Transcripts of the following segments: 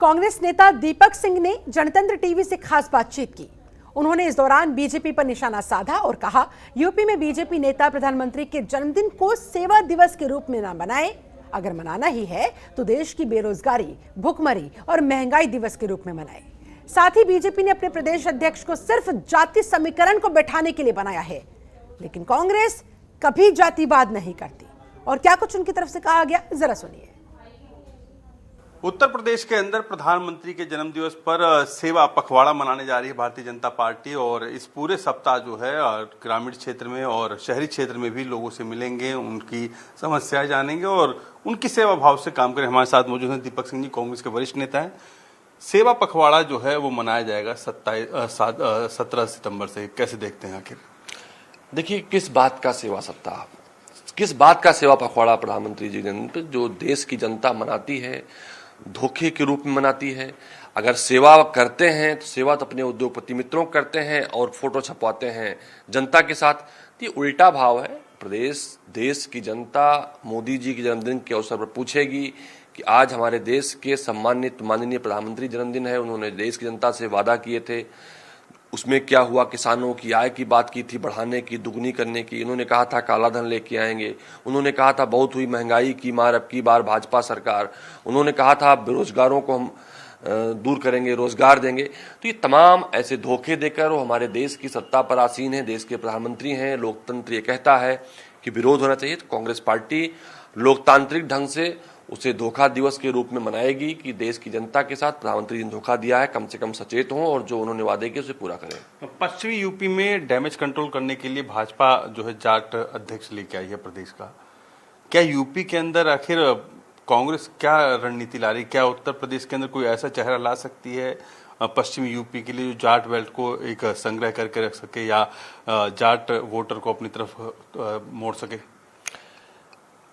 कांग्रेस नेता दीपक सिंह ने जनतंत्र टीवी से खास बातचीत की। उन्होंने इस दौरान बीजेपी पर निशाना साधा और कहा, यूपी में बीजेपी नेता प्रधानमंत्री के जन्मदिन को सेवा दिवस के रूप में न मनाए। अगर मनाना ही है तो देश की बेरोजगारी, भुखमरी और महंगाई दिवस के रूप में मनाए। साथ ही बीजेपी ने अपने प्रदेश अध्यक्ष को सिर्फ जाति समीकरण को बैठाने के लिए बनाया है, लेकिन कांग्रेस कभी जातिवाद नहीं करती। और क्या कुछ उनकी तरफ से कहा गया, जरा सुनिए। उत्तर प्रदेश के अंदर प्रधानमंत्री के जन्मदिवस पर सेवा पखवाड़ा मनाने जा रही है भारतीय जनता पार्टी। और इस पूरे सप्ताह जो है ग्रामीण क्षेत्र में और शहरी क्षेत्र में भी लोगों से मिलेंगे, उनकी समस्याएं जानेंगे और उनकी सेवा भाव से काम करें। हमारे साथ मौजूद हैं दीपक सिंह जी, कांग्रेस के वरिष्ठ नेता हैं। सेवा पखवाड़ा जो है वो मनाया जाएगा 17 सितंबर से, कैसे देखते हैं आखिर? देखिए, किस बात का सेवा सप्ताह, किस बात का सेवा पखवाड़ा प्रधानमंत्री जी ने, जो देश की जनता मनाती है, धोखे के रूप में मनाती है। अगर सेवा करते हैं तो सेवा तो अपने उद्योगपति मित्रों को करते हैं और फोटो छपवाते हैं जनता के साथ। ये उल्टा भाव है। देश की जनता मोदी जी के जन्मदिन के अवसर पर पूछेगी कि आज हमारे देश के सम्मानित माननीय प्रधानमंत्री जन्मदिन है, उन्होंने देश की जनता से वादा किए थे, उसमें क्या हुआ? किसानों की आय की बात की थी, बढ़ाने की, दुगनी करने की। उन्होंने कहा था काला धन लेके आएंगे। उन्होंने कहा था बहुत हुई महंगाई की मार, अब की बार भाजपा सरकार। उन्होंने कहा था बेरोजगारों को हम दूर करेंगे, रोजगार देंगे। तो ये तमाम ऐसे धोखे देकर वो हमारे देश की सत्ता पर आसीन है, देश के प्रधानमंत्री हैं। लोकतंत्र ये कहता है कि विरोध होना चाहिए, तो कांग्रेस पार्टी लोकतांत्रिक ढंग से उसे धोखा दिवस के रूप में मनाएगी कि देश की जनता के साथ प्रधानमंत्री जी ने धोखा दिया है, कम से कम सचेत हों और जो उन्होंने वादे किए उसे पूरा करें। पश्चिमी यूपी में डैमेज कंट्रोल करने के लिए भाजपा जो है जाट अध्यक्ष लेके आई है प्रदेश का। क्या यूपी के अंदर आखिर कांग्रेस क्या रणनीति ला रही? क्या उत्तर प्रदेश के अंदर कोई ऐसा चेहरा ला सकती है पश्चिमी यूपी के लिए जो जाट बेल्ट को एक संग्रह करके रख सके या जाट वोटर को अपनी तरफ मोड़ सके?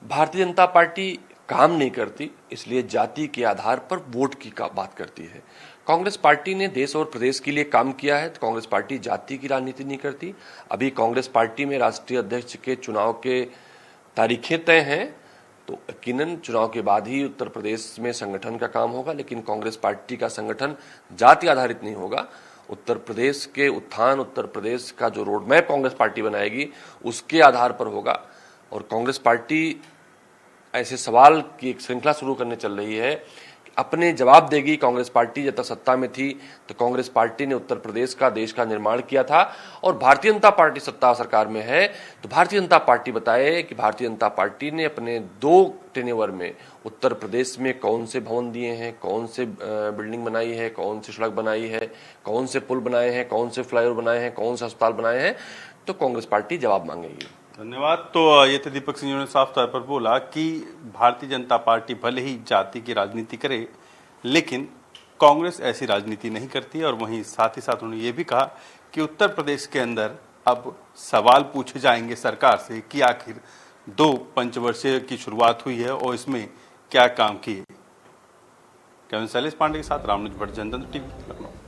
भारतीय जनता पार्टी काम नहीं करती, इसलिए जाति के आधार पर वोट की बात करती है। कांग्रेस पार्टी ने देश और प्रदेश के लिए काम किया है, तो कांग्रेस पार्टी जाति की राजनीति नहीं करती। अभी कांग्रेस पार्टी में राष्ट्रीय अध्यक्ष के चुनाव के तारीखें तय हैं, तो यकीनन चुनाव के बाद ही उत्तर प्रदेश में संगठन का काम होगा। लेकिन कांग्रेस पार्टी का संगठन जाति आधारित नहीं होगा। उत्तर प्रदेश के उत्थान, उत्तर प्रदेश का जो रोड मैप कांग्रेस पार्टी बनाएगी उसके आधार पर होगा। और कांग्रेस पार्टी ऐसे सवाल की एक श्रृंखला शुरू करने चल रही है कि अपने जवाब देगी। कांग्रेस पार्टी जब तक सत्ता में थी तो कांग्रेस पार्टी ने उत्तर प्रदेश का, देश का निर्माण किया था, और भारतीय जनता पार्टी सत्ता सरकार में है तो भारतीय जनता पार्टी बताए कि भारतीय जनता पार्टी ने अपने 2 टेन्योर में उत्तर प्रदेश में कौन से भवन दिए हैं, कौन से बिल्डिंग बनाई है, कौन सी सड़क बनाई है, कौन से पुल बनाए हैं, कौन से फ्लाईओवर बनाए हैं, कौन से अस्पताल बनाए हैं। तो कांग्रेस पार्टी जवाब मांगेगी। धन्यवाद। तो ये थे दीपक सिंह ने साफ तौर पर बोला कि भारतीय जनता पार्टी भले ही जाति की राजनीति करे, लेकिन कांग्रेस ऐसी राजनीति नहीं करती। और वहीं साथ ही साथ उन्होंने ये भी कहा कि उत्तर प्रदेश के अंदर अब सवाल पूछे जाएंगे सरकार से कि आखिर 2 पंचवर्षीय की शुरुआत हुई है और इसमें क्या काम किए। कैमरा शैलेश पांडे के साथ रामनुज भट्ट, जनतंत्र टीवी, लखनऊ।